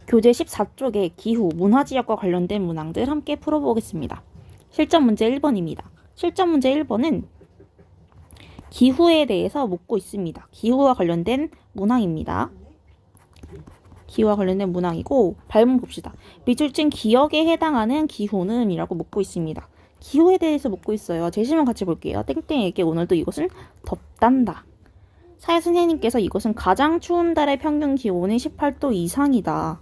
교재 14쪽의 기후, 문화지역과 관련된 문항들 함께 풀어보겠습니다. 실전 문제 1번입니다. 실전 문제 1번은 기후에 대해서 묻고 있습니다. 기후와 관련된 문항입니다. 기후와 관련된 문항이고 발문 봅시다. 미술진 기억에 해당하는 기후는 이라고 묻고 있습니다. 기후에 대해서 묻고 있어요. 제시문 같이 볼게요. 땡땡에게 오늘도 이것은 덥단다. 사회 선생님께서 이것은 가장 추운 달의 평균 기온이 18도 이상이다.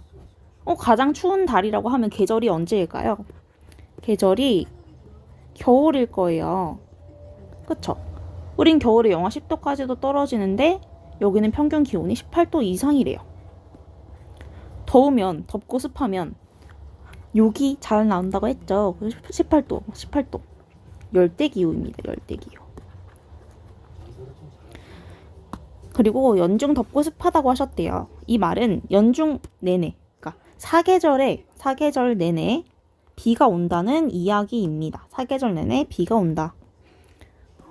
가장 추운 달이라고 하면 계절이 언제일까요? 계절이 겨울일 거예요. 그쵸? 우린 겨울에 영하 10도까지도 떨어지는데 여기는 평균 기온이 18도 이상이래요. 더우면, 덥고 습하면 욕이 잘 나온다고 했죠. 18도. 열대기후입니다. 열대기후. 그리고 연중 덥고 습하다고 하셨대요. 이 말은 연중 내내, 그러니까 사계절 내내 비가 온다는 이야기입니다. 사계절 내내 비가 온다.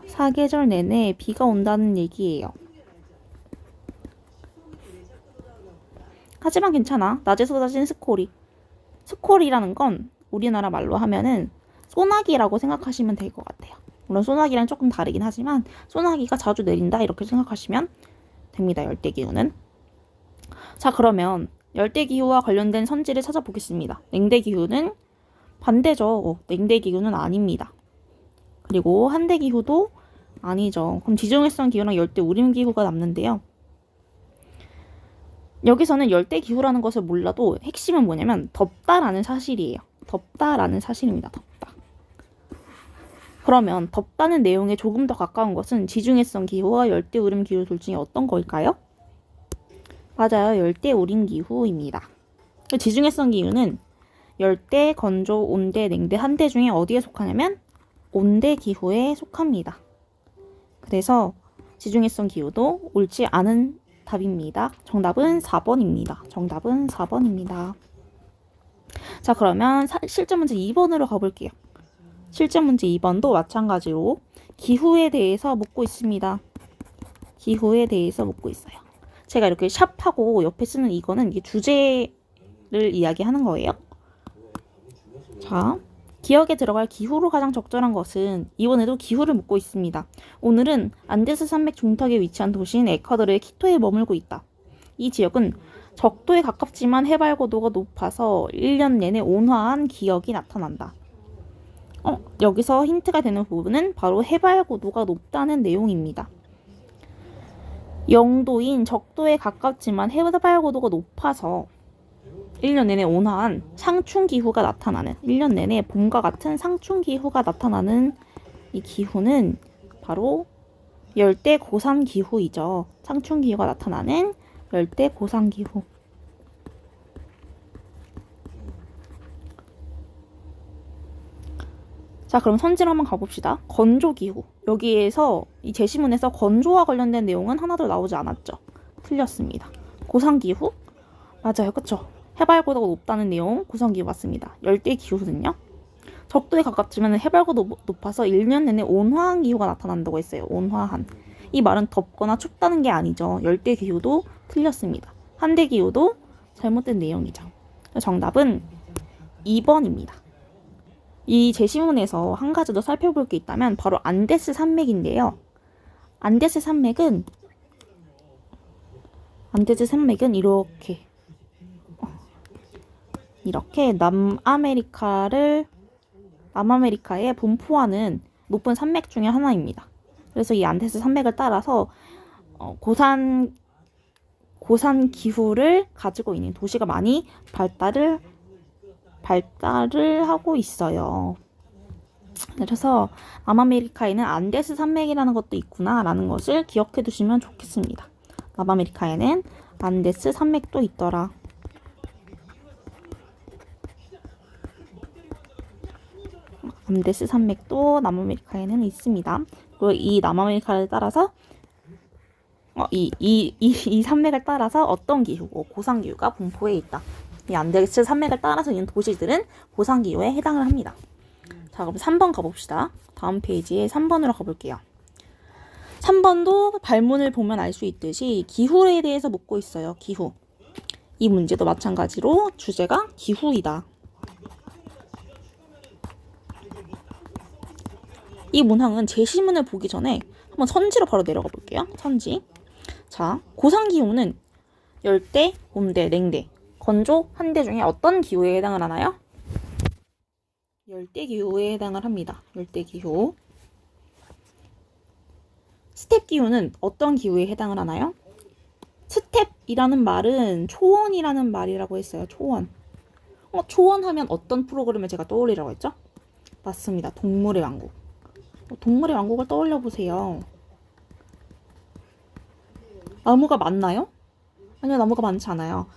사계절 내내 비가 온다는 얘기예요. 하지만 괜찮아. 낮에 쏟아진 스콜이. 스콜이라는 건 우리나라 말로 하면은 소나기라고 생각하시면 될 것 같아요. 물론 소나기랑 조금 다르긴 하지만 소나기가 자주 내린다 이렇게 생각하시면 됩니다. 열대기후는. 자, 그러면 열대기후와 관련된 선지를 찾아보겠습니다. 냉대기후는 반대죠. 냉대기후는 아닙니다. 그리고 한대기후도 아니죠. 그럼 지중해성 기후랑 열대우림기후가 남는데요. 여기서는 열대기후라는 것을 몰라도 핵심은 뭐냐면 덥다라는 사실이에요. 덥다라는 사실입니다. 덥다. 그러면 덥다는 내용에 조금 더 가까운 것은 지중해성 기후와 열대우림 기후 둘 중에 어떤 걸까요? 맞아요. 열대우림 기후입니다. 지중해성 기후는 열대, 건조, 온대, 냉대, 한대 중에 어디에 속하냐면 온대 기후에 속합니다. 그래서 지중해성 기후도 옳지 않은 답입니다. 정답은 4번입니다. 정답은 4번입니다. 자, 그러면 실전 문제 2번으로 가볼게요. 실전 문제 2번도 마찬가지로 기후에 대해서 묻고 있습니다. 기후에 대해서 묻고 있어요. 제가 이렇게 샵하고 옆에 쓰는 이거는 이게 주제를 이야기하는 거예요. 자, 기억에 들어갈 기후로 가장 적절한 것은 이번에도 기후를 묻고 있습니다. 오늘은 안데스 산맥 중턱에 위치한 도시인 에콰도르의 키토에 머물고 있다. 이 지역은 적도에 가깝지만 해발 고도가 높아서 1년 내내 온화한 기억이 나타난다. 여기서 힌트가 되는 부분은 바로 해발 고도가 높다는 내용입니다. 영도인 적도에 가깝지만 해발 고도가 높아서 1년 내내 온화한 상충기후가 나타나는 1년 내내 봄과 같은 상충기후가 나타나는 이 기후는 바로 열대고산기후이죠. 상충기후가 나타나는 열대고산기후. 자, 그럼 선지로 한번 가봅시다. 건조기후. 여기에서 이 제시문에서 건조와 관련된 내용은 하나도 나오지 않았죠. 틀렸습니다. 고산기후? 맞아요. 그쵸? 해발 고도가 높다는 내용 고산기후 맞습니다. 열대기후는요. 적도에 가깝지만 해발 고도 높아서 1년 내내 온화한 기후가 나타난다고 했어요. 온화한. 이 말은 덥거나 춥다는 게 아니죠. 열대기후도 틀렸습니다. 한대기후도 잘못된 내용이죠. 정답은 2번입니다. 이 제시문에서 한 가지 더 살펴볼 게 있다면 바로 안데스 산맥인데요. 안데스 산맥은 이렇게 남아메리카에 분포하는 높은 산맥 중에 하나입니다. 그래서 이 안데스 산맥을 따라서 고산 기후를 가지고 있는 도시가 많이 발달을 하고 있어요. 그래서 남아메리카에는 안데스 산맥이라는 것도 있구나라는 것을 기억해 두시면 좋겠습니다. 남아메리카에는 안데스 산맥도 있더라. 안데스 산맥도 남아메리카에는 있습니다. 그리고 이 남아메리카를 따라서 이 산맥을 따라서 어떤 기후고 고산기후가 분포해 있다. 이 안데스 산맥을 따라서 있는 도시들은 고산기후에 해당을 합니다. 자, 그럼 3번 가봅시다. 다음 페이지에 3번으로 가볼게요. 3번도 발문을 보면 알 수 있듯이 기후에 대해서 묻고 있어요. 기후. 이 문제도 마찬가지로 주제가 기후이다. 이 문항은 제시문을 보기 전에 한번 선지로 바로 내려가 볼게요. 선지. 자, 고산기후는 열대, 온대, 냉대, 건조, 한대 중에 어떤 기후에 해당을 하나요? 열대기후에 해당을 합니다. 열대기후. 스텝기후는 어떤 기후에 해당을 하나요? 스텝이라는 말은 초원이라는 말이라고 했어요. 초원. 초원하면 어떤 프로그램을 제가 떠올리라고 했죠? 맞습니다. 동물의 왕국. 동물의 왕국을 떠올려 보세요. 나무가 많나요? 아니요, 나무가 많지 않아요.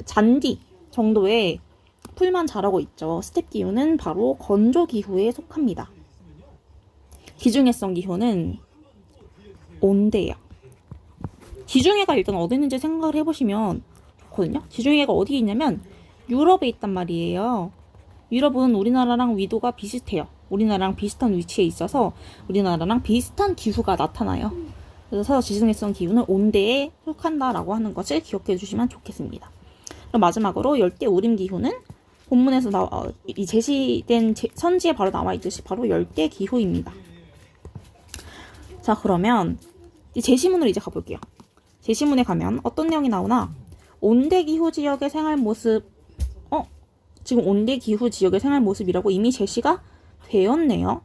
잔디 정도의 풀만 자라고 있죠. 스텝 기후는 바로 건조 기후에 속합니다. 지중해성 기후는 온대예요. 지중해가 일단 어디 있는지 생각을 해보시면 좋거든요. 지중해가 어디에 있냐면 유럽에 있단 말이에요. 유럽은 우리나라랑 위도가 비슷해요. 우리나라랑 비슷한 위치에 있어서 우리나라랑 비슷한 기후가 나타나요. 그래서 지중해성 기후는 온대에 속한다라고 하는 것을 기억해 주시면 좋겠습니다. 그럼 마지막으로 열대우림 기후는 본문에서 이 제시된 선지에 바로 나와 있듯이 바로 열대 기후입니다. 자, 그러면 제시문으로 이제 가볼게요. 제시문에 가면 어떤 내용이 나오나? 온대 기후 지역의 생활 모습. 지금 온대 기후 지역의 생활 모습이라고 이미 제시가 되었네요.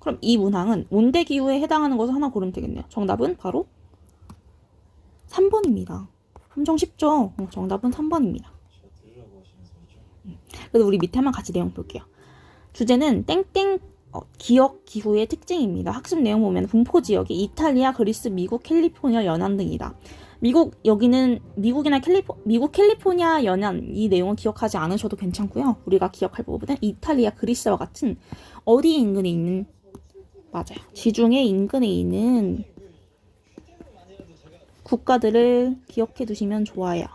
그럼 이 문항은 온대 기후에 해당하는 것을 하나 고르면 되겠네요. 정답은 바로 3번입니다. 엄청 쉽죠? 정답은 3번입니다. 그래서 우리 밑에 한번 같이 내용 볼게요. 주제는 땡땡 기역 기후의 특징입니다. 학습 내용 보면 분포 지역이 이탈리아, 그리스, 미국, 캘리포니아 연안 등이다. 여기는 미국 캘리포니아 연안 이 내용은 기억하지 않으셔도 괜찮고요. 우리가 기억할 부분은 이탈리아, 그리스와 같은 어디 인근에 있는 맞아요. 지중해 인근에 있는 국가들을 기억해 두시면 좋아요.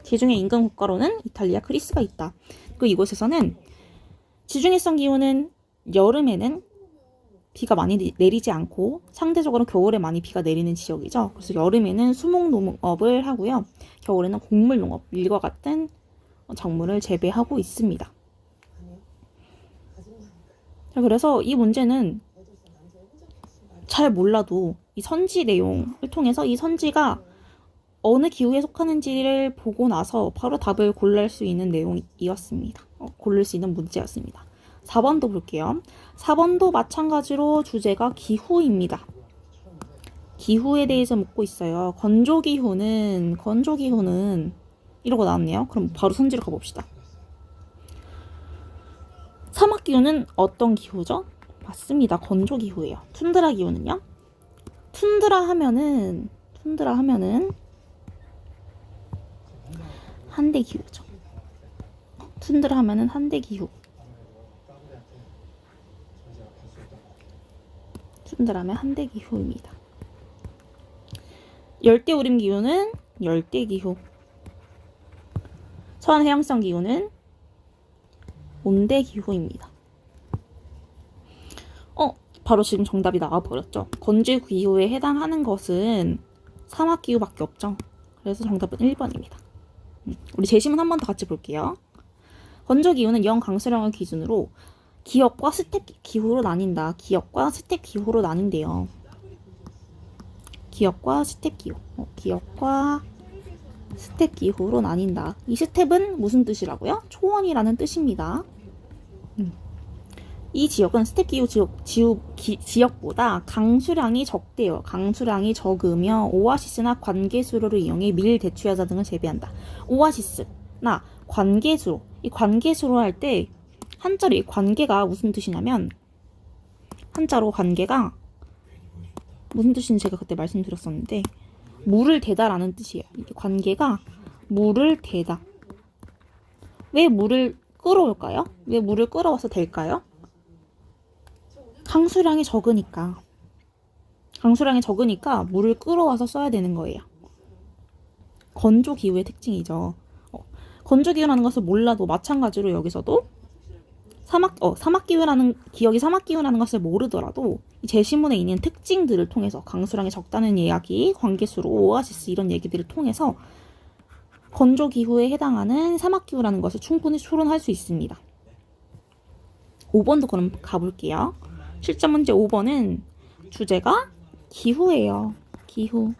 지중해 인근 국가로는 이탈리아, 그리스가 있다. 그리고 이곳에서는 지중해성 기후는 여름에는 비가 많이 내리지 않고 상대적으로 겨울에 많이 비가 내리는 지역이죠. 그래서 여름에는 수목농업을 하고요. 겨울에는 곡물농업, 밀과 같은 작물을 재배하고 있습니다. 그래서 이 문제는 잘 몰라도 이 선지 내용을 통해서 이 선지가 어느 기후에 속하는지를 보고 나서 바로 답을 고를 수 있는 내용이었습니다. 고를 수 있는 문제였습니다. 4번도 볼게요. 4번도 마찬가지로 주제가 기후입니다. 기후에 대해서 묻고 있어요. 건조기후는 이러고 나왔네요. 그럼 바로 선지로 가봅시다. 사막기후는 어떤 기후죠? 맞습니다. 건조기후예요. 툰드라 기후는요? 툰드라 하면은 한대 기후죠. 툰드라 하면은 한대 기후. 툰드라면 한대 기후입니다. 열대우림 기후는 열대 기후. 서해양성 기후는 온대 기후입니다. 바로 지금 정답이 나와버렸죠. 건조 기후에 해당하는 것은 사막 기후밖에 없죠. 그래서 정답은 1번입니다. 우리 제시문 한 번 더 같이 볼게요. 건조 기후는 영 강수량을 기준으로 기역과 스텝 기후로 나뉜다. 기역과 스텝 기후로 나뉜대요. 기역과 스텝 기후. 기역과 스텝 기후로 나뉜다. 이 스텝은 무슨 뜻이라고요? 초원이라는 뜻입니다. 이 지역은 스텝 기후 지역보다 강수량이 적대요. 강수량이 적으며 오아시스나 관계수로를 이용해 밀, 대추야자 등을 재배한다. 오아시스나 관계수로. 이 관계수로 할 때 한자로 이 관계가 무슨 뜻이냐면 한자로 관계가 무슨 뜻인지 제가 그때 말씀드렸었는데 물을 대다라는 뜻이에요. 이게 관계가 물을 대다. 왜 물을 끌어올까요? 왜 물을 끌어와서 될까요? 강수량이 적으니까 물을 끌어와서 써야 되는 거예요. 건조 기후의 특징이죠. 건조 기후라는 것을 몰라도 마찬가지로 여기서도 사막 기후라는 기억이 사막 기후라는 것을 모르더라도 이 제시문에 있는 특징들을 통해서 강수량이 적다는 이야기, 관계수로, 오아시스 이런 얘기들을 통해서 건조 기후에 해당하는 사막 기후라는 것을 충분히 추론할 수 있습니다. 5번도 그럼 가볼게요. 실전 문제 5번은 주제가 기후예요. 기후.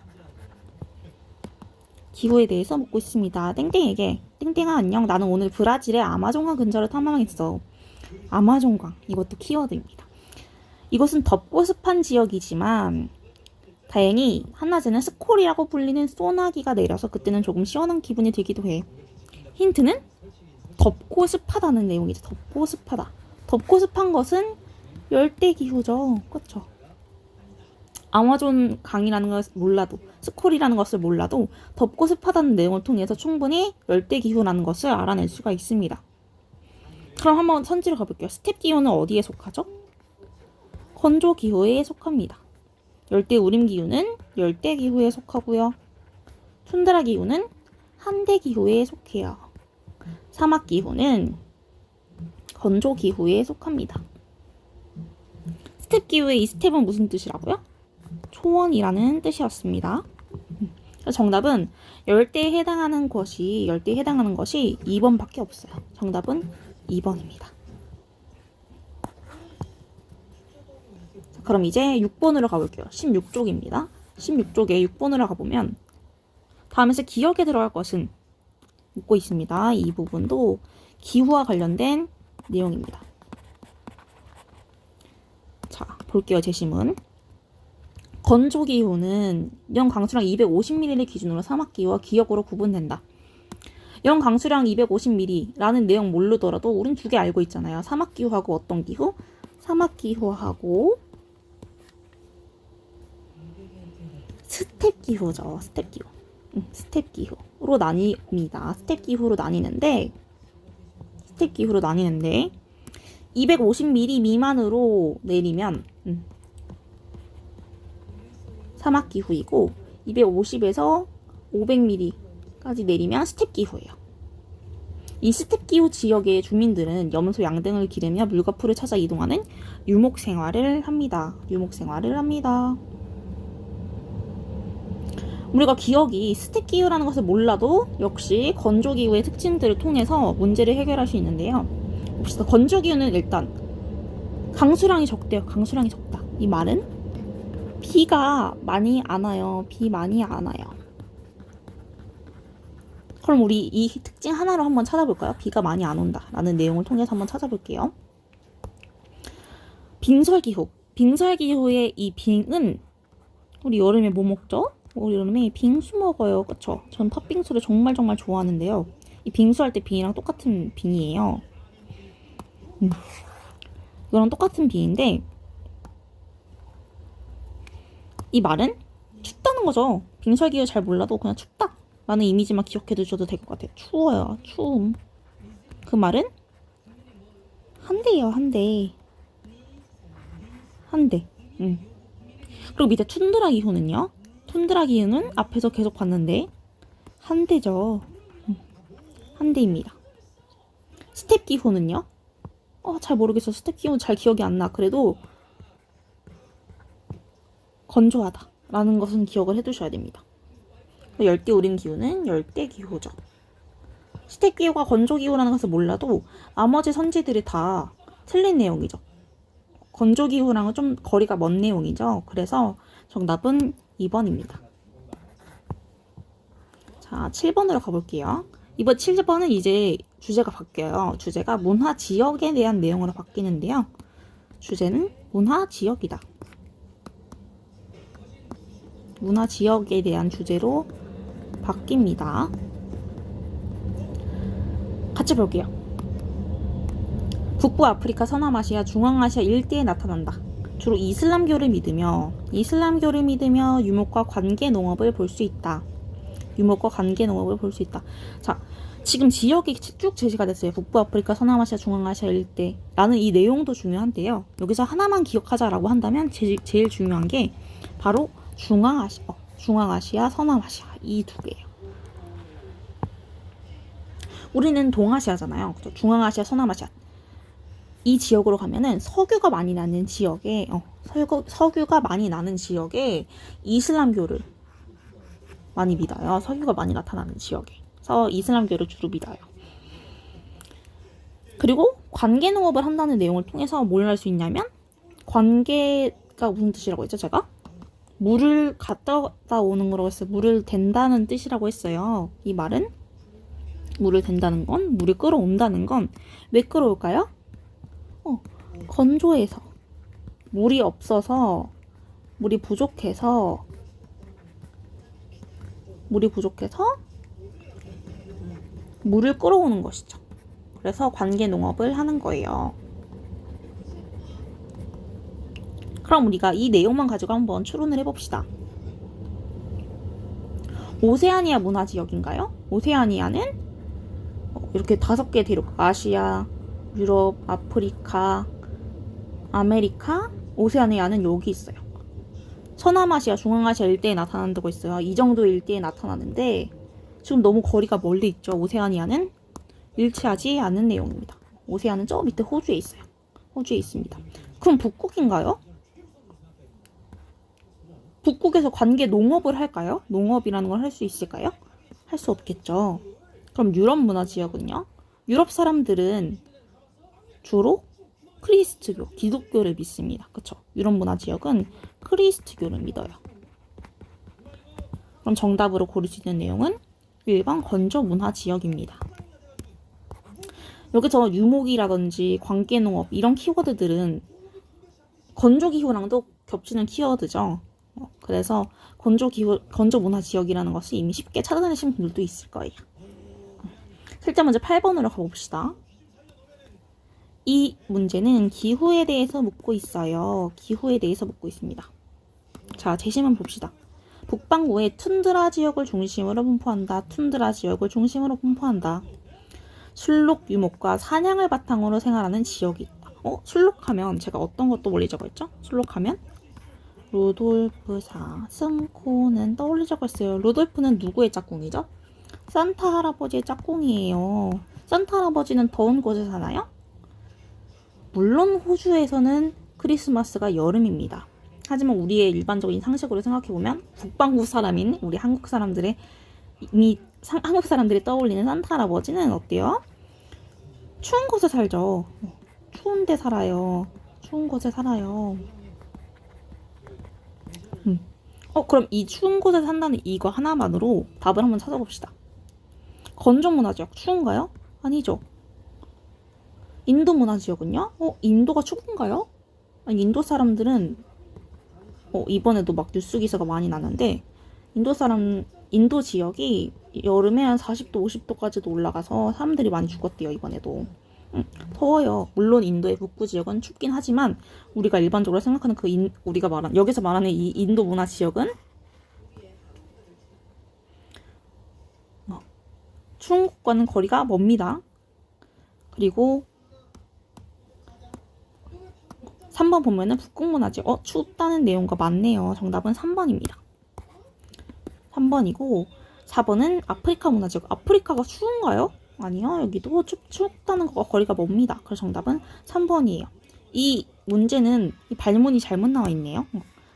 기후에 대해서 묻고 있습니다. 땡땡에게 땡땡아 안녕. 나는 오늘 브라질의 아마존강 근처를 탐험했어. 아마존강. 이것도 키워드입니다. 이것은 덥고 습한 지역이지만 다행히 한낮에는 스콜이라고 불리는 소나기가 내려서 그때는 조금 시원한 기분이 들기도 해. 힌트는 덥고 습하다는 내용이죠. 덥고 습하다. 덥고 습한 것은 열대 기후죠. 그렇죠? 아마존 강이라는 것을 몰라도 스콜이라는 것을 몰라도 덥고 습하다는 내용을 통해서 충분히 열대 기후라는 것을 알아낼 수가 있습니다. 그럼 한번 선지를 가볼게요. 스텝 기후는 어디에 속하죠? 건조 기후에 속합니다. 열대 우림 기후는 열대 기후에 속하고요. 툰드라 기후는 한대 기후에 속해요. 사막 기후는 건조 기후에 속합니다. 스텝 기후의 이 스텝은 무슨 뜻이라고요? 초원이라는 뜻이었습니다. 정답은 열대에 해당하는 것이 2번밖에 없어요. 정답은 2번입니다. 그럼 이제 6번으로 가볼게요. 16쪽입니다. 16쪽에 6번으로 가보면 다음에서 기억에 들어갈 것은 묻고 있습니다. 이 부분도 기후와 관련된 내용입니다. 자, 볼게요. 제시문. 건조기후는 연 강수량 250ml를 기준으로 사막기후와 기역으로 구분된다. 연 강수량 250ml라는 내용 모르더라도 우린 두 개 알고 있잖아요. 사막기후하고 어떤 기후? 사막기후하고 스텝기후죠. 스텝기후. 스텝기후로 나뉩니다. 스텝기후로 나뉘는데 250ml 미만으로 내리면 사막기후이고 250에서 500ml까지 내리면 스텝기후예요. 이 스텝기후 지역의 주민들은 염소, 양 등을 기르며 물과 풀을 찾아 이동하는 유목생활을 합니다. 우리가 기억이 스텝기후라는 것을 몰라도 역시 건조기후의 특징들을 통해서 문제를 해결할 수 있는데요. 봅시다. 건조기후는 일단 강수량이 적대요. 강수량이 적다. 이 말은 비가 많이 안 와요. 그럼 우리 이 특징 하나로 한번 찾아볼까요? 비가 많이 안 온다 라는 내용을 통해서 한번 찾아볼게요. 빙설기후의 이 빙은 우리 여름에 뭐 먹죠? 우리 여름에 빙수 먹어요. 그쵸? 전 팥빙수를 정말 좋아하는데요. 이 빙수할 때 빙이랑 똑같은 빙이에요. 이거랑 똑같은 빙인데 이 말은 춥다는 거죠. 빙설기후 잘 몰라도 그냥 춥다 라는 이미지만 기억해 두셔도 될 것 같아요. 추워요. 추움. 그 말은 한대예요. 한대. 그리고 밑에 툰드라 기후는요. 툰드라 기후는 앞에서 계속 봤는데 한대죠. 한대입니다. 스텝 기후는요. 잘 모르겠어. 스텝 기후 잘 기억이 안 나. 그래도 건조하다 라는 것은 기억을 해두셔야 됩니다. 열대 우림 기후는 열대 기후죠. 스텝 기후가 건조 기후라는 것을 몰라도 나머지 선지들이 다 틀린 내용이죠. 건조 기후랑은 좀 거리가 먼 내용이죠. 그래서 정답은 2번입니다. 자, 7번으로 가볼게요. 이번 7번은 이제 주제가 바뀌어요. 주제가 문화 지역에 대한 내용으로 바뀌는데요. 주제는 문화 지역이다. 문화 지역에 대한 주제로 바뀝니다. 같이 볼게요. 북부 아프리카, 서남아시아, 중앙아시아 일대에 나타난다. 주로 이슬람교를 믿으며 유목과 관계 농업을 볼 수 있다. 자, 지금 지역이 쭉 제시가 됐어요. 북부 아프리카, 서남아시아, 중앙아시아 일대라는 이 내용도 중요한데요. 여기서 하나만 기억하자라고 한다면 제일 중요한 게 바로 중앙아시아, 서남아시아 이 두 개예요. 우리는 동아시아잖아요. 그렇죠? 중앙아시아, 서남아시아 이 지역으로 가면은 석유가 많이 나는 지역에 이슬람교를 많이 믿어요. 석유가 많이 나타나는 지역에 그래서 이슬람교를 주로 믿어요. 그리고 관계 농업을 한다는 내용을 통해서 뭘 할 수 있냐면, 관계가 무슨 뜻이라고 했죠, 제가? 물을 갖다 오는 거라고 했어요. 물을 댄다는 뜻이라고 했어요. 이 말은 물을 댄다는 건, 물을 끌어온다는 건 왜 끌어올까요? 건조해서, 물이 없어서, 물이 부족해서 물을 끌어오는 것이죠. 그래서 관계 농업을 하는 거예요. 그럼 우리가 이 내용만 가지고 한번 추론을 해봅시다. 오세아니아 문화지역인가요? 오세아니아는 이렇게 5개 대륙, 아시아, 유럽, 아프리카, 아메리카, 오세아니아는 여기 있어요. 서남아시아, 중앙아시아 일대에 나타난다고 있어요. 이 정도 일대에 나타나는데 지금 너무 거리가 멀리 있죠. 오세아니아는 일치하지 않는 내용입니다. 오세아는 저 밑에 호주에 있어요. 호주에 있습니다. 그럼 북극인가요? 북극에서 관계 농업을 할까요? 농업이라는 걸 할 수 있을까요? 할 수 없겠죠. 그럼 유럽 문화 지역은요? 유럽 사람들은 주로 크리스트교, 기독교를 믿습니다. 그쵸? 유럽 문화 지역은 크리스트교를 믿어요. 그럼 정답으로 고를 수 있는 내용은 1번 건조 문화 지역입니다. 여기서 유목이라든지 관계농업 이런 키워드들은 건조기후랑도 겹치는 키워드죠. 그래서 건조 문화 지역이라는 것이 이미 쉽게 찾아내신 분들도 있을 거예요. 실제 문제 8번으로 가봅시다. 이 문제는 기후에 대해서 묻고 있어요. 기후에 대해서 묻고 있습니다. 자, 제시문 봅시다. 북반구의 툰드라 지역을 중심으로 분포한다. 툰드라 지역을 중심으로 분포한다. 순록 유목과 사냥을 바탕으로 생활하는 지역이 있다. 순록하면 제가 어떤 것도 멀리 적어있죠? 순록하면 루돌프 사슴코는 떠올리자고 했어요. 루돌프는 누구의 짝꿍이죠? 산타 할아버지의 짝꿍이에요. 산타 할아버지는 더운 곳에 사나요? 물론 호주에서는 크리스마스가 여름입니다. 하지만 우리의 일반적인 상식으로 생각해보면 북반구 사람인 우리 한국 사람들의 한국 사람들이 떠올리는 산타 할아버지는 어때요? 추운 곳에 살죠. 추운 데 살아요. 추운 곳에 살아요. 그럼 이 추운 곳에 산다는 이거 하나만으로 답을 한번 찾아봅시다. 건조 문화지역 추운가요? 아니죠. 인도 문화지역은요? 인도가 추운가요? 아니, 인도 사람들은 이번에도 막 뉴스 기사가 많이 나는데 인도 지역이 여름에 한 40도, 50도까지도 올라가서 사람들이 많이 죽었대요, 이번에도. 더워요. 물론 인도의 북부 지역은 춥긴 하지만 우리가 일반적으로 생각하는 여기서 말하는 이 인도 문화 지역은 추운 곳과는 거리가 멉니다. 그리고 3번 보면은 북극 문화지역. 춥다는 내용과 맞네요. 정답은 3번입니다. 3번이고 4번은 아프리카 문화지역. 아프리카가 추운가요? 아니요. 여기도 춥다는 것과 거리가 멉니다. 그래서 정답은 3번이에요. 이 문제는 이 발문이 잘못 나와 있네요.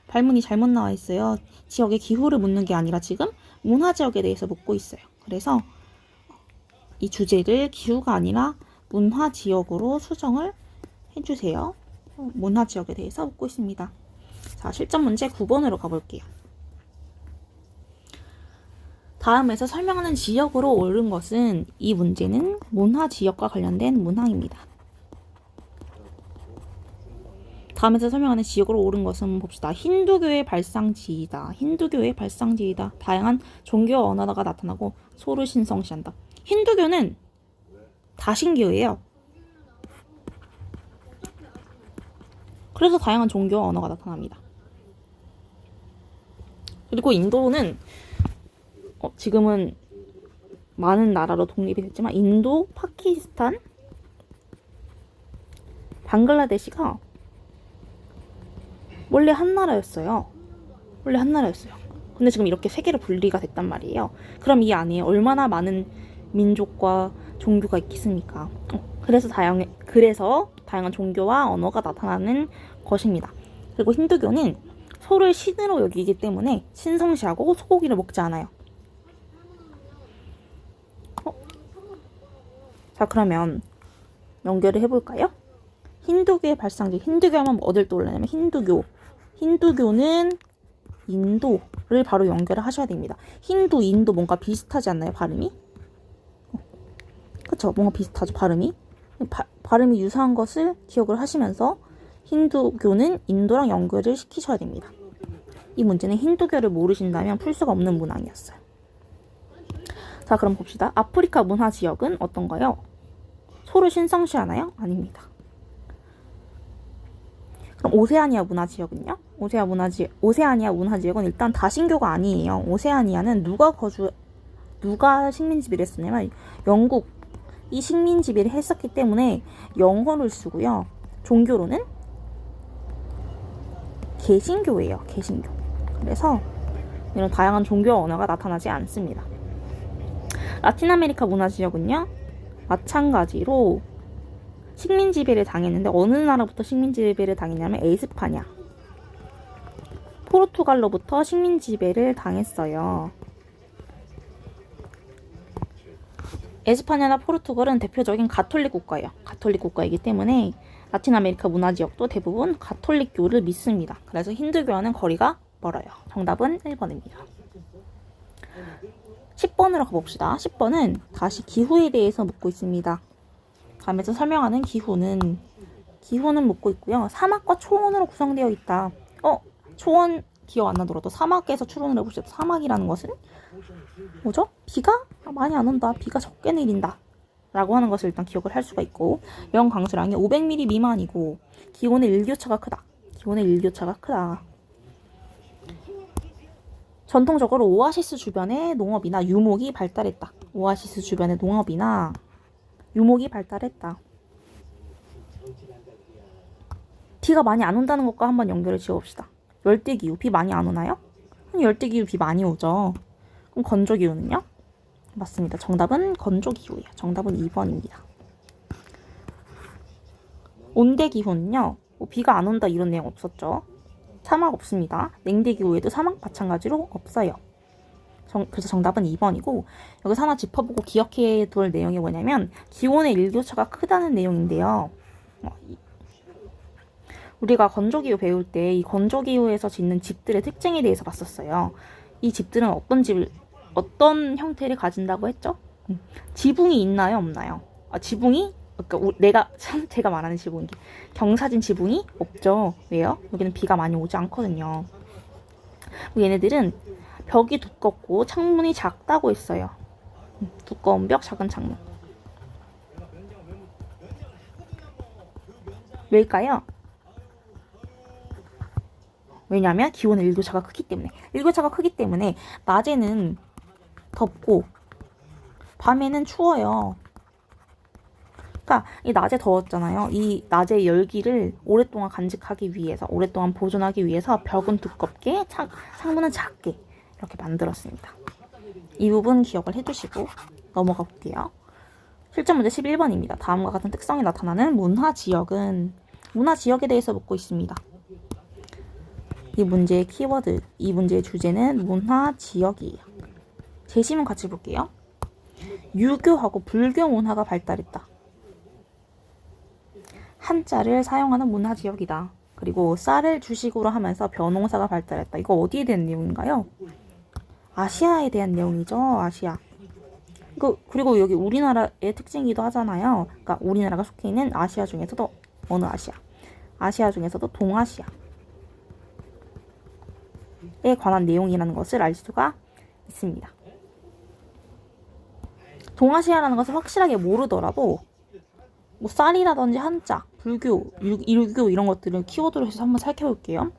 발문이 잘못 나와 있어요. 지역의 기후를 묻는 게 아니라 지금 문화지역에 대해서 묻고 있어요. 그래서 이 주제를 기후가 아니라 문화지역으로 수정을 해주세요. 문화지역에 대해서 묻고 있습니다. 자, 실전 문제 9번으로 가볼게요. 다음에서 설명하는 지역으로 옳은 것은 이 문제는 문화지역과 관련된 문항입니다. 다음에서 설명하는 지역으로 옳은 것은 봅시다. 힌두교의 발상지이다. 힌두교의 발상지이다. 다양한 종교와 언어가 나타나고 소를 신성시한다. 힌두교는 다신교예요. 그래서 다양한 종교와 언어가 나타납니다. 그리고 인도는 지금은 많은 나라로 독립이 됐지만 인도, 파키스탄, 방글라데시가 원래 한 나라였어요. 근데 지금 이렇게 세 개로 분리가 됐단 말이에요. 그럼 이 안에 얼마나 많은 민족과 종교가 있겠습니까? 그래서 다양한 종교와 언어가 나타나는 것입니다. 그리고 힌두교는 소를 신으로 여기기 때문에 신성시하고 소고기를 먹지 않아요. 자, 그러면 연결을 해볼까요? 힌두교의 발상지. 힌두교 하면 어딜 떠올리냐면 힌두교는 인도를 바로 연결을 하셔야 됩니다. 힌두, 인도 뭔가 비슷하지 않나요? 발음이? 그쵸? 뭔가 비슷하죠? 발음이? 발음이 유사한 것을 기억을 하시면서 힌두교는 인도랑 연결을 시키셔야 됩니다. 이 문제는 힌두교를 모르신다면 풀 수가 없는 문항이었어요. 자, 그럼 봅시다. 아프리카 문화 지역은 어떤가요? 서로 신성시하나요? 아닙니다. 그럼 오세아니아 문화 지역은요? 오세아니아 문화 지역은 일단 다신교가 아니에요. 오세아니아는 누가 식민 지배를 했었냐면 영국이 식민 지배를 했었기 때문에 영어를 쓰고요. 종교로는 개신교예요. 개신교. 그래서 이런 다양한 종교 언어가 나타나지 않습니다. 라틴 아메리카 문화 지역은요? 마찬가지로 식민 지배를 당했는데 어느 나라부터 식민 지배를 당했냐면 에스파냐. 포르투갈로부터 식민 지배를 당했어요. 에스파냐나 포르투갈은 대표적인 가톨릭 국가예요. 가톨릭 국가이기 때문에 라틴 아메리카 문화 지역도 대부분 가톨릭교를 믿습니다. 그래서 힌두교와는 거리가 멀어요. 정답은 1번입니다. 10번으로 가봅시다. 10번은 다시 기후에 대해서 묻고 있습니다. 다음에서 설명하는 기후는 묻고 있고요. 사막과 초원으로 구성되어 있다. 초원 기억 안 나더라도 사막에서 추론을 해보시죠. 사막이라는 것은 뭐죠? 비가 많이 안 온다. 비가 적게 내린다. 라고 하는 것을 일단 기억을 할 수가 있고, 영 강수량이 500mm 미만이고 기온의 일교차가 크다. 전통적으로 오아시스 주변의 농업이나 유목이 발달했다. 비가 많이 안 온다는 것과 한번 연결을 지어봅시다. 열대기후, 비 많이 안 오나요? 열대기후 비 많이 오죠. 그럼 건조기후는요? 맞습니다. 정답은 건조기후예요. 정답은 2번입니다. 온대기후는요? 비가 안 온다 이런 내용 없었죠. 사막 없습니다. 냉대기후에도 사막 마찬가지로 없어요. 그래서 정답은 2번이고, 여기서 하나 짚어보고 기억해 둘 내용이 뭐냐면 기온의 일교차가 크다는 내용인데요. 우리가 건조기후 배울 때 이 건조기후에서 짓는 집들의 특징에 대해서 봤었어요. 이 집들은 어떤 형태를 가진다고 했죠? 지붕이 있나요, 없나요? 지붕이, 그러니까 제가 말하는 지붕이 경사진 지붕이 없죠. 왜요? 여기는 비가 많이 오지 않거든요. 얘네들은 벽이 두껍고 창문이 작다고 했어요. 두꺼운 벽, 작은 창문. 왜일까요? 왜냐하면 기온의 일교차가 크기 때문에 낮에는 덥고 밤에는 추워요. 그러니까 이 낮에 더웠잖아요. 이 낮의 열기를 오랫동안 간직하기 위해서, 오랫동안 보존하기 위해서 벽은 두껍게, 창문은 작게 이렇게 만들었습니다. 이 부분 기억을 해두시고 넘어가 볼게요. 실전 문제 11번입니다. 다음과 같은 특성이 나타나는 문화 지역에 대해서 묻고 있습니다. 이 문제의 키워드, 이 문제의 주제는 문화 지역이에요. 제시문 같이 볼게요. 유교하고 불교 문화가 발달했다. 한자를 사용하는 문화 지역이다. 그리고 쌀을 주식으로 하면서 벼농사가 발달했다. 이거 어디에 대한 내용인가요? 아시아에 대한 내용이죠. 아시아. 그리고 여기 우리나라의 특징이기도 하잖아요. 그러니까 우리나라가 속해 있는 아시아 중에서도 어느 아시아? 아시아 중에서도 동아시아에 관한 내용이라는 것을 알 수가 있습니다. 동아시아라는 것을 확실하게 모르더라도 쌀이라든지 한자, 불교, 유교 이런 것들을 키워드로 해서 한번 살펴볼게요.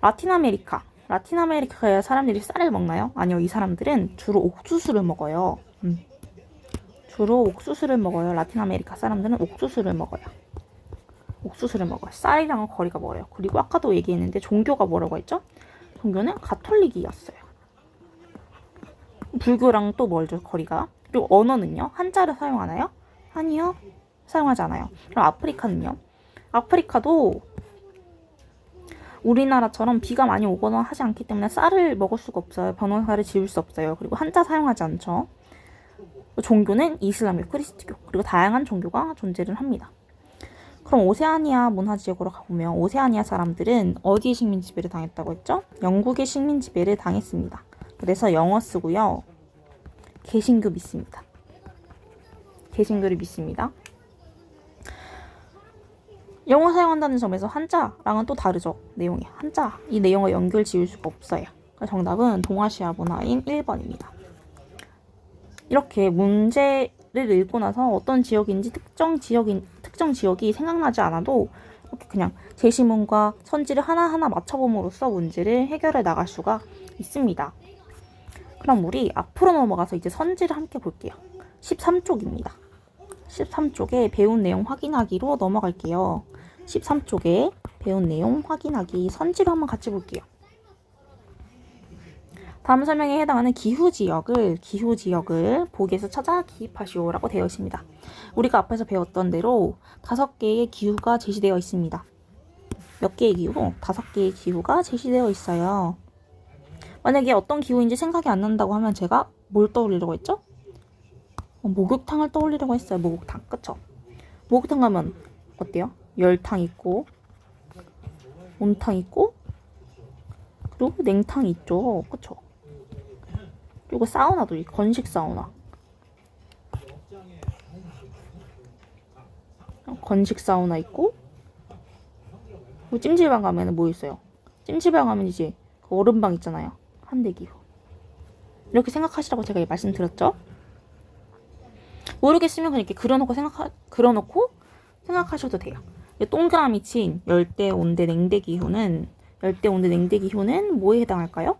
라틴 아메리카의 사람들이 쌀을 먹나요? 아니요. 이 사람들은 주로 옥수수를 먹어요. 라틴 아메리카 사람들은 옥수수를 먹어요. 쌀이랑은 거리가 멀어요. 그리고 아까도 얘기했는데 종교가 뭐라고 했죠? 종교는 가톨릭이었어요. 불교랑 또 멀죠, 거리가. 그리고 언어는요? 한자를 사용하나요? 아니요. 사용하지 않아요. 그럼 아프리카는요? 아프리카도 우리나라처럼 비가 많이 오거나 하지 않기 때문에 쌀을 먹을 수가 없어요. 벼농사를 지을 수 없어요. 그리고 한자 사용하지 않죠. 종교는 이슬람교, 크리스트교, 그리고 다양한 종교가 존재를 합니다. 그럼 오세아니아 문화지역으로 가보면 오세아니아 사람들은 어디에 식민 지배를 당했다고 했죠? 영국의 식민 지배를 당했습니다. 그래서 영어 쓰고요. 개신교 믿습니다. 개신교를 믿습니다. 영어 사용한다는 점에서 한자랑은 또 다르죠. 내용이. 한자, 이 내용과 연결 지을 수가 없어요. 정답은 동아시아 문화인 1번입니다. 이렇게 문제를 읽고 나서 어떤 지역인지 특정 지역이 생각나지 않아도 이렇게 그냥 제시문과 선지를 하나하나 맞춰봄으로써 문제를 해결해 나갈 수가 있습니다. 그럼 우리 앞으로 넘어가서 이제 선지를 함께 볼게요. 13쪽입니다. 13쪽에 배운 내용 확인하기로 넘어갈게요. 13쪽에 배운 내용 확인하기 선지로 한번 같이 볼게요. 다음 설명에 해당하는 기후지역을 보기에서 찾아 기입하시오라고 되어 있습니다. 우리가 앞에서 배웠던 대로 5개의 기후가 제시되어 있습니다. 몇 개의 기후? 5개의 기후가 제시되어 있어요. 만약에 어떤 기후인지 생각이 안 난다고 하면 제가 뭘 떠올리려고 했죠? 목욕탕을 떠올리려고 했어요. 목욕탕. 그쵸? 목욕탕 가면 어때요? 열탕 있고 온탕 있고 그리고 냉탕 있죠. 그쵸? 그리고 사우나도 있고 건식 사우나. 건식 사우나 있고 그리고 찜질방 가면 뭐 있어요? 찜질방 가면 이제 그 얼음방 있잖아요. 한대기후. 이렇게 생각하시라고 제가 말씀드렸죠. 모르겠으면 그냥 이렇게 그려놓고 생각하셔도 돼요. 동그라미 친 열대, 온대, 냉대 기후는 뭐에 해당할까요?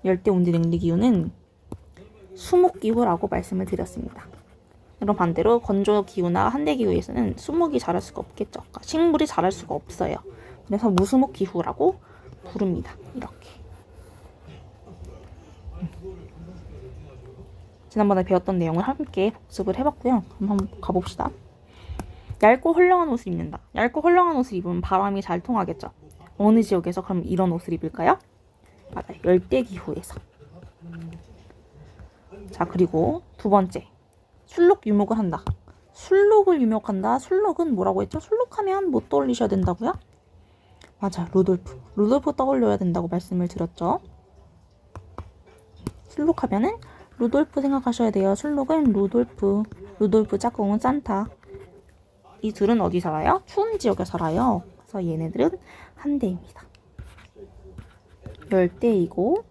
열대, 온대, 냉대 기후는 수목 기후라고 말씀을 드렸습니다. 그럼 반대로 건조 기후나 한대 기후에서는 수목이 자랄 수가 없겠죠. 그러니까 식물이 자랄 수가 없어요. 그래서 무수목 기후라고 부릅니다. 이렇게. 지난번에 배웠던 내용을 함께 복습을 해봤고요. 한번 가봅시다. 얇고 헐렁한 옷을 입는다. 얇고 헐렁한 옷을 입으면 바람이 잘 통하겠죠. 어느 지역에서 그럼 이런 옷을 입을까요? 맞아요. 열대기후에서. 자, 그리고 두 번째. 술록 유목을 한다. 술록을 유목한다. 술록은 뭐라고 했죠? 술록하면 뭐 떠올리셔야 된다고요? 맞아, 루돌프 떠올려야 된다고 말씀을 드렸죠. 술록하면은 루돌프 생각하셔야 돼요. 술록은 루돌프 짝꿍은 산타. 이 둘은 어디 살아요? 추운 지역에 살아요. 그래서 얘네들은 한대입니다. 열대이고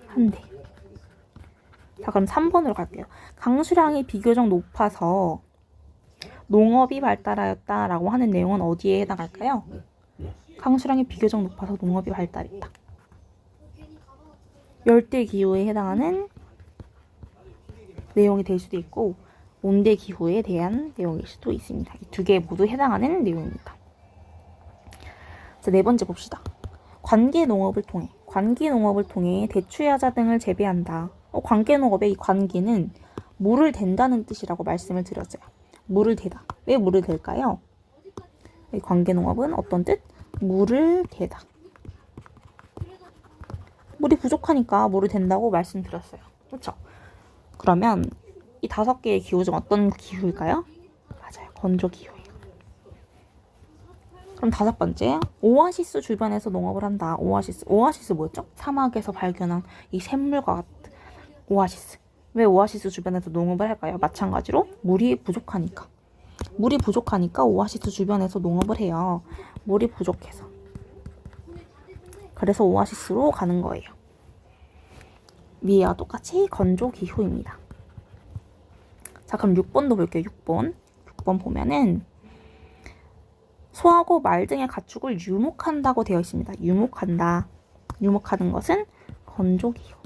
한대. 자, 그럼 3번으로 갈게요. 강수량이 비교적 높아서 농업이 발달하였다라고 하는 내용은 어디에 해당할까요? 강수량이 비교적 높아서 농업이 발달했다. 열대기후에 해당하는 내용이 될 수도 있고 온대기후에 대한 내용일 수도 있습니다. 이 두 개 모두 해당하는 내용입니다. 자, 네 번째 봅시다. 관계농업을 통해 대추야자 등을 재배한다. 관계농업의 이 관계는 물을 댄다는 뜻이라고 말씀을 드렸어요. 물을 대다. 왜 물을 댈까요? 이 관계농업은 어떤 뜻? 물을 대다. 물이 부족하니까 물을 댄다고 말씀드렸어요. 그렇죠? 그러면 이 5개의 기후 중 어떤 기후일까요? 맞아요. 건조기후예요. 그럼 5번째, 오아시스 주변에서 농업을 한다. 오아시스 뭐였죠? 사막에서 발견한 이 샘물과 같은 오아시스. 왜 오아시스 주변에서 농업을 할까요? 마찬가지로 물이 부족하니까 오아시스 주변에서 농업을 해요. 물이 부족해서. 그래서 오아시스로 가는 거예요. 위와 똑같이 건조기후입니다. 자, 그럼 6번도 볼게요. 6번 보면은 소하고 말 등의 가축을 유목한다고 되어 있습니다. 유목하는 것은 건조기후.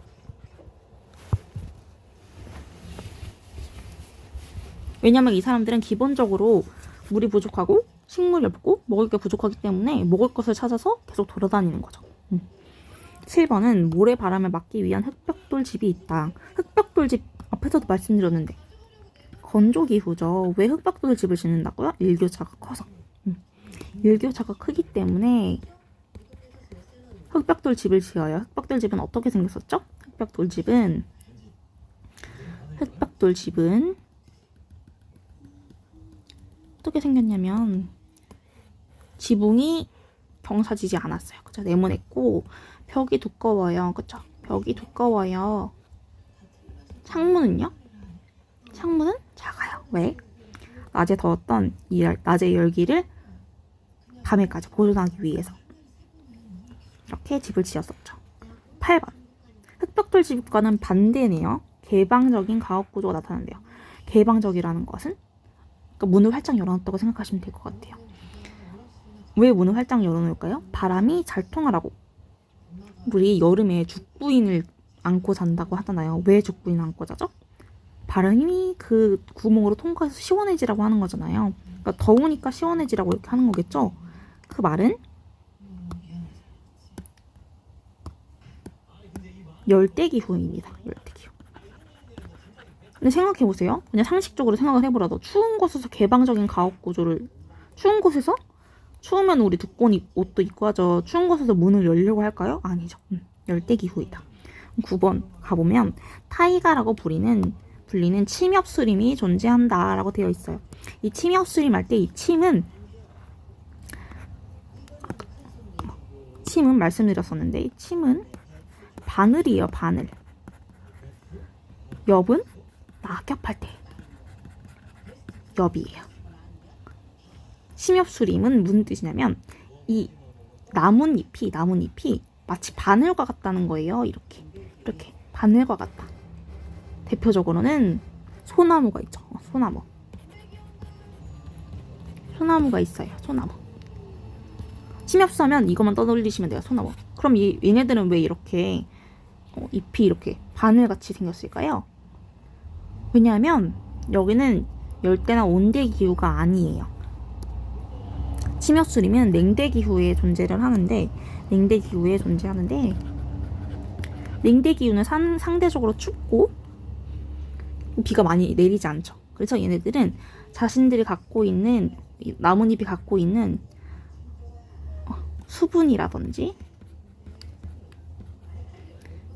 왜냐면 이 사람들은 기본적으로 물이 부족하고 식물이 없고 먹을 게 부족하기 때문에 먹을 것을 찾아서 계속 돌아다니는 거죠. 7번은 모래바람을 막기 위한 흙벽돌집이 있다. 흙벽돌집 앞에서도 말씀드렸는데 건조기후죠. 왜 흙벽돌집을 짓는다고요? 일교차가 커서. 일교차가 크기 때문에 흙벽돌집을 지어요. 흙벽돌집은 어떻게 생겼었죠? 흙벽돌집은 흑벽돌 집은 어떻게 생겼냐면 지붕이 경사지지 않았어요. 그죠? 네모냈고 벽이 두꺼워요. 그죠? 벽이 두꺼워요. 창문은요? 창문은 작아요. 왜? 낮에 더웠던 낮의 열기를 밤에까지 보존하기 위해서 이렇게 집을 지었었죠. 8번. 흑벽돌 집과는 반대네요. 개방적인 가옥 구조가 나타난대요. 개방적이라는 것은 그러니까 문을 활짝 열어놨다고 생각하시면 될 것 같아요. 왜 문을 활짝 열어놓을까요? 바람이 잘 통하라고. 우리 여름에 죽부인을 안고 잔다고 하잖아요. 왜 죽부인을 안고 자죠? 바람이 그 구멍으로 통과해서 시원해지라고 하는 거잖아요. 그러니까 더우니까 시원해지라고 이렇게 하는 거겠죠? 그 말은 열대기후입니다. 열대기후. 근데 생각해보세요. 그냥 상식적으로 생각을 해보라도 추운 곳에서 개방적인 가옥 구조를 추운 곳에서? 추우면 우리 두꺼운 옷도 입고 하죠. 추운 곳에서 문을 열려고 할까요? 아니죠. 열대기후이다. 9번 가보면 타이가라고 불리는 침엽수림이 존재한다 라고 되어 있어요. 이 침엽수림 할 때 이 침은 말씀드렸었는데 침은 바늘이에요. 바늘. 엽은 낙엽할 때 엽이에요. 침엽수림은 무슨 뜻이냐면 이 나뭇잎이 마치 바늘과 같다는 거예요. 이렇게 바늘과 같다. 대표적으로는 소나무가 있죠. 소나무가 있어요. 소나무. 침엽수하면 이것만 떠올리시면 돼요. 소나무. 그럼 얘네들은 왜 이렇게 잎이 이렇게 바늘같이 생겼을까요? 왜냐하면 여기는 열대나 온대기후가 아니에요. 침엽수림은 냉대기후에 존재하는데 냉대기후는 상대적으로 춥고 비가 많이 내리지 않죠. 그래서 얘네들은 자신들이 갖고 있는 나뭇잎이 갖고 있는 수분이라든지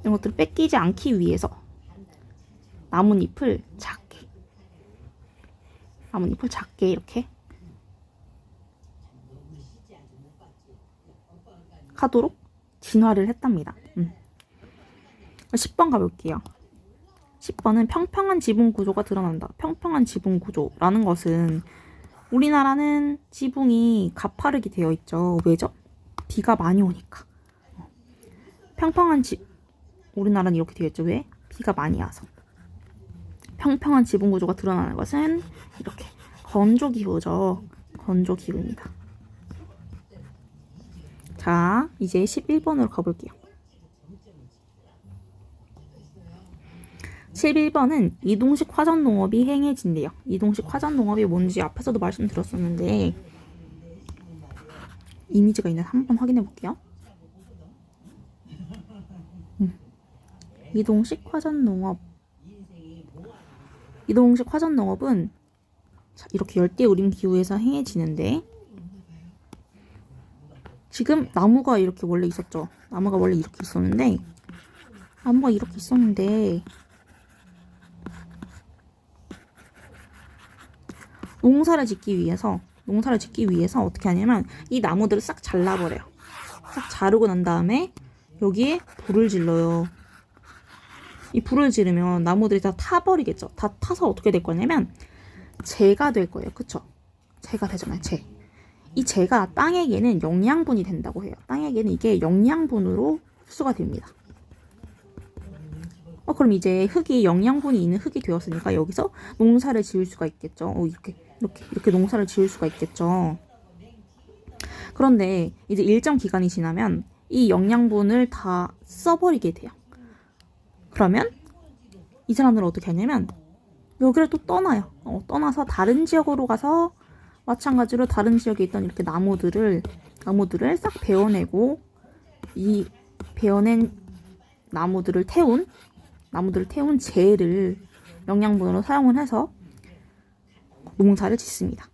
이런 것들을 뺏기지 않기 위해서 나뭇잎을 작게 이렇게 하도록 진화를 했답니다. 10번 가볼게요. 10번은 평평한 지붕 구조가 드러난다. 평평한 지붕 구조라는 것은 우리나라는 지붕이 가파르게 되어 있죠. 왜죠? 비가 많이 오니까. 우리나라는 이렇게 되어 있죠. 왜? 비가 많이 와서. 평평한 지붕 구조가 드러나는 것은 이렇게 건조기후죠. 건조기후입니다. 자, 이제 11번으로 가볼게요. 11번은 이동식 화전농업이 행해진대요. 이동식 화전농업이 뭔지 앞에서도 말씀드렸었는데 이미지가 있는 한번 확인해 볼게요. 이동식 화전농업은 이렇게 열대우림 기후에서 행해지는데 지금 나무가 이렇게 원래 있었죠. 나무가 이렇게 있었는데 농사를 짓기 위해서 어떻게 하냐면 이 나무들을 싹 잘라버려요. 싹 자르고 난 다음에 여기에 불을 질러요. 이 불을 지르면 나무들이 다 타버리겠죠. 다 타서 어떻게 될 거냐면 재가 될 거예요. 그쵸? 재가 되잖아요. 이 재가 땅에게는 영양분이 된다고 해요. 땅에게는 이게 영양분으로 흡수가 됩니다. 그럼 이제 영양분이 있는 흙이 되었으니까 여기서 농사를 지을 수가 있겠죠. 이렇게 농사를 지을 수가 있겠죠. 그런데 이제 일정 기간이 지나면 이 영양분을 다 써버리게 돼요. 그러면 이 사람들은 어떻게 하냐면 여기를 또 떠나요. 떠나서 다른 지역으로 가서 마찬가지로 다른 지역에 있던 이렇게 나무들을 싹 베어내고 이 베어낸 나무들을 태운 재를 영양분으로 사용을 해서 농사를 짓습니다.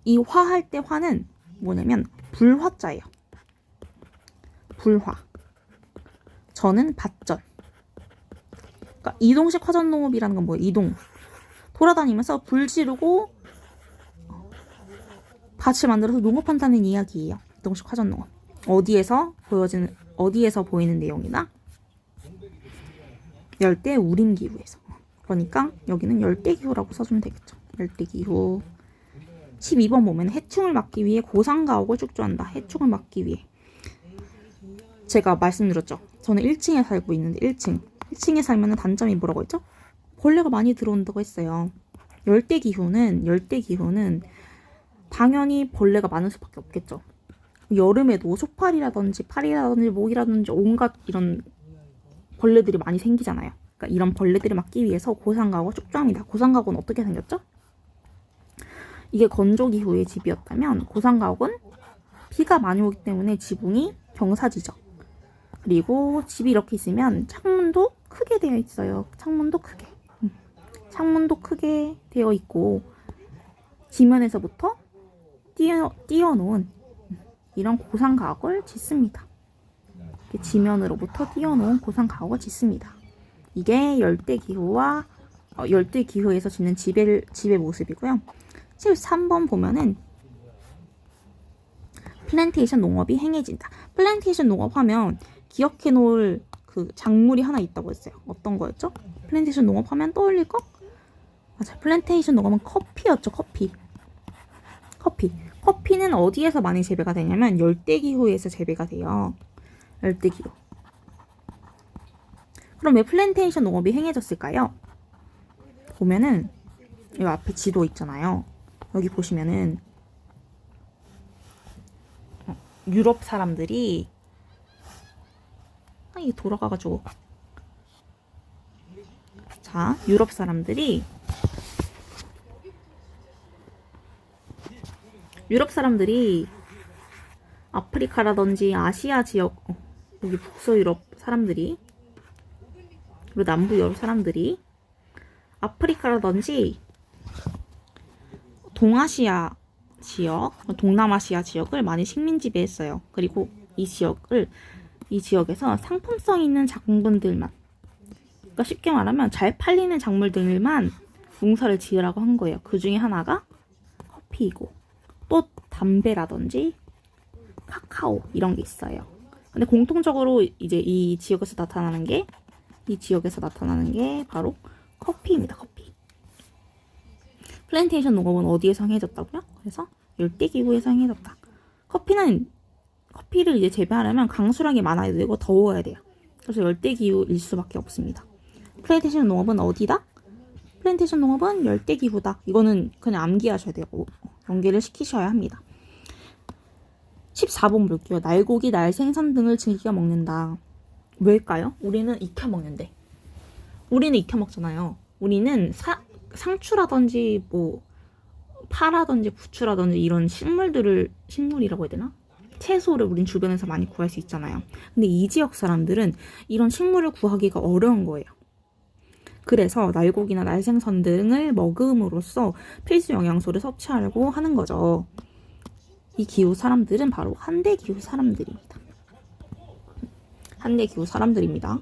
이 화할 때 화는 뭐냐면 불화자예요. 불화. 저는 밭전. 그러니까 이동식 화전농업이라는 건 뭐예요? 이동. 돌아다니면서 불 지르고 밭을 만들어서 농업한다는 이야기예요. 이동식 화전농업. 어디에서 보이는 내용이나 열대 우림 기후에서. 그러니까 여기는 열대 기후라고 써주면 되겠죠. 열대 기후. 12번 보면 해충을 막기 위해 고산가옥을 축조한다. 해충을 막기 위해. 제가 말씀드렸죠. 저는 1층에 살고 있는데 1층에 살면 단점이 뭐라고 했죠? 벌레가 많이 들어온다고 했어요. 열대 기후는 당연히 벌레가 많을 수밖에 없겠죠. 여름에도 소파리라든지 파리라든지 모기라든지 온갖 이런 벌레들이 많이 생기잖아요. 그러니까 이런 벌레들을 막기 위해서 고산가옥을 축조합니다. 고산가옥은 어떻게 생겼죠? 이게 건조기후의 집이었다면 고산가옥은 비가 많이 오기 때문에 지붕이 경사지죠. 그리고 집이 이렇게 있으면 창문도 크게 되어 있어요. 창문도 크게 되어 있고 지면에서부터 띄어놓은 이런 고산가옥을 짓습니다. 지면으로부터 띄어놓은 고산가옥을 짓습니다. 이게 열대기후에서 짓는 집의 모습이고요. 13번 보면은 플랜테이션 농업이 행해진다. 플랜테이션 농업하면 기억해 놓을 그 작물이 하나 있다고 했어요. 어떤 거였죠? 플랜테이션 농업하면 떠올릴 거? 맞아. 플랜테이션 농업은 커피였죠. 커피는 어디에서 많이 재배가 되냐면 열대기후에서 재배가 돼요. 열대기후. 그럼 왜 플랜테이션 농업이 행해졌을까요? 보면은 이 앞에 지도 있잖아요. 여기 보시면은 유럽 사람들이 이게 돌아가가지고 자 유럽 사람들이 아프리카라든지 아시아 지역 여기 북서유럽 사람들이 그리고 남부 유럽 사람들이 아프리카라든지 동아시아 지역, 동남아시아 지역을 많이 식민 지배했어요. 그리고 이 지역에서 상품성 있는 작물들만, 그러니까 쉽게 말하면 잘 팔리는 작물들만 농사를 지으라고 한 거예요. 그 중에 하나가 커피이고, 또 담배라든지 카카오 이런 게 있어요. 근데 공통적으로 이제 이 지역에서 나타나는 게 바로 커피입니다. 커피. 플랜테이션 농업은 어디에서 행해졌다고요? 그래서 열대기후에서 행해졌다. 커피를 이제 재배하려면 강수량이 많아야 되고 더워야 돼요. 그래서 열대기후일 수밖에 없습니다. 플랜테이션 농업은 어디다? 플랜테이션 농업은 열대기후다. 이거는 그냥 암기하셔야 돼요. 연계를 시키셔야 합니다. 14번 볼게요. 날고기, 날생선 등을 즐겨 먹는다. 왜일까요? 우리는 익혀 먹는데. 우리는 익혀 먹잖아요. 우리는 상추라든지 뭐 파라든지 부추라든지 이런 식물이라고 해야 되나? 채소를 우린 주변에서 많이 구할 수 있잖아요. 근데 이 지역 사람들은 이런 식물을 구하기가 어려운 거예요. 그래서 날고기나 날생선 등을 먹음으로써 필수 영양소를 섭취하려고 하는 거죠. 이 기후 사람들은 바로 한대기후 사람들입니다. 한대기후 사람들입니다.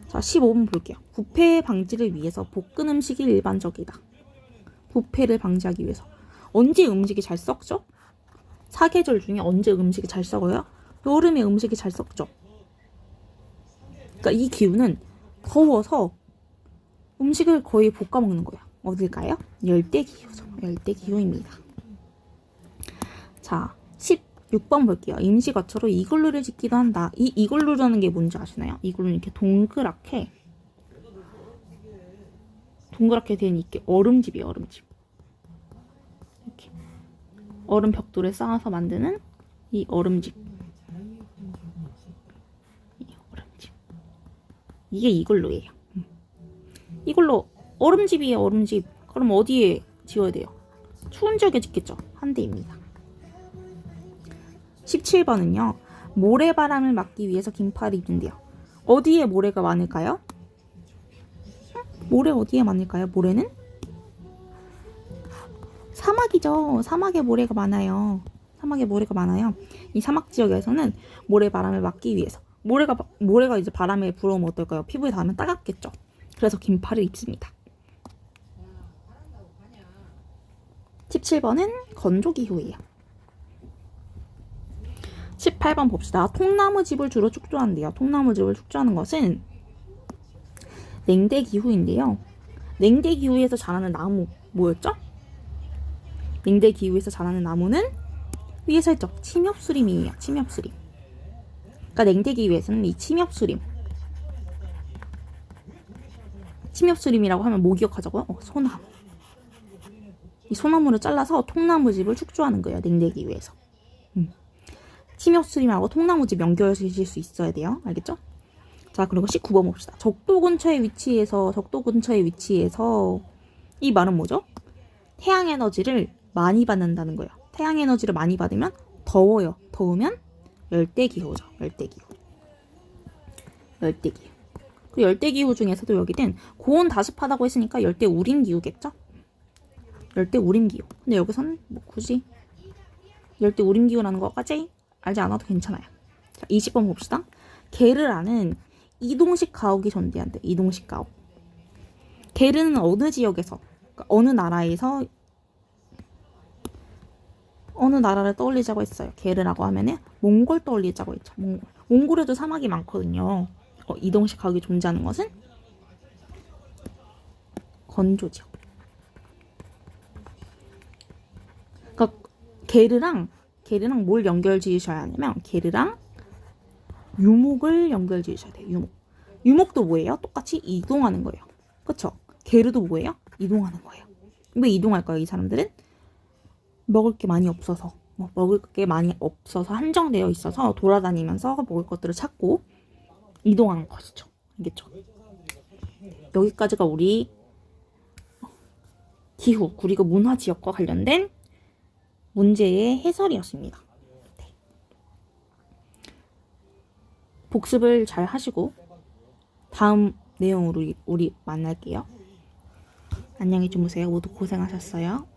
자, 15번 볼게요. 부패 방지를 위해서 볶은 음식이 일반적이다. 부패를 방지하기 위해서. 언제 음식이 잘 썩죠? 사계절 중에 언제 음식이 잘 썩어요? 여름에 음식이 잘 썩죠. 그러니까 이 기후는 더워서 음식을 거의 볶아 먹는 거예요. 어딜까요? 열대기후죠. 열대기후입니다. 자, 16번 볼게요. 임시거처로 이글루를 짓기도 한다. 이 이글루라는 게 뭔지 아시나요? 이글루는 이렇게 동그랗게 된 이게 얼음집이에요. 얼음집. 이렇게 얼음 벽돌에 쌓아서 만드는 이 얼음집. 이게 이글루예요. 이글루 얼음집이에요. 얼음집. 그럼 어디에 지어야 돼요? 추운 지역에 짓겠죠. 한대입니다. 17번은요. 모래바람을 막기 위해서 긴팔을 입는데요. 어디에 모래가 많을까요? 모래 어디에 많을까요? 모래는? 사막이죠. 사막에 모래가 많아요. 이 사막 지역에서는 모래바람을 막기 위해서 모래가 이제 바람에 불어오면 어떨까요? 피부에 닿으면 따갑겠죠. 그래서 긴팔을 입습니다. 17번은 건조기후예요. 18번 봅시다. 통나무집을 주로 축조한대요. 통나무집을 축조하는 것은 냉대기후인데요. 냉대기후에서 자라는 나무 뭐였죠? 냉대기후에서 자라는 나무는 위에서 했죠. 침엽수림이에요. 침엽수림. 그러니까 냉대기후에서는 이 침엽수림이라고 하면 뭐 기억하자고요? 소나무. 이 소나무를 잘라서 통나무집을 축조하는 거예요. 냉대기후에서. 침엽수림하고 통나무집 연결하실 수 있어야 돼요. 알겠죠? 자, 그리고 19번 봅시다. 적도 근처에 위치해서 이 말은 뭐죠? 태양 에너지를 많이 받는다는 거예요. 태양 에너지를 많이 받으면 더워요. 더우면 열대기후죠. 열대기후. 그 열대기후 중에서도 여기는 고온 다습하다고 했으니까 열대우림기후겠죠? 열대우림기후. 근데 여기서는 뭐 굳이 열대우림기후라는 거까지 알지 않아도 괜찮아요. 자, 20번 봅시다. 게르라는 이동식 가옥이 존재한대. 이동식 가옥. 게르는 어느 지역에서, 그러니까 어느 나라를 떠올리자고 했어요. 게르라고 하면은 몽골 떠올리자고 했죠. 몽골에도 사막이 많거든요. 이동식 가옥이 존재하는 것은 건조 지역. 그러니까 게르랑 뭘 연결 지으셔야 하냐면 게르랑 유목을 연결 지으셔야 돼요. 유목도 뭐예요? 똑같이 이동하는 거예요. 그쵸? 게르도 뭐예요? 이동하는 거예요. 왜 이동할까요? 이 사람들은 먹을 게 많이 없어서 한정되어 있어서 돌아다니면서 먹을 것들을 찾고 이동하는 것이죠. 알겠죠? 여기까지가 우리 기후 그리고 문화 지역과 관련된 문제의 해설이었습니다. 네. 복습을 잘 하시고 다음 내용으로 우리 만날게요. 안녕히 주무세요. 모두 고생하셨어요.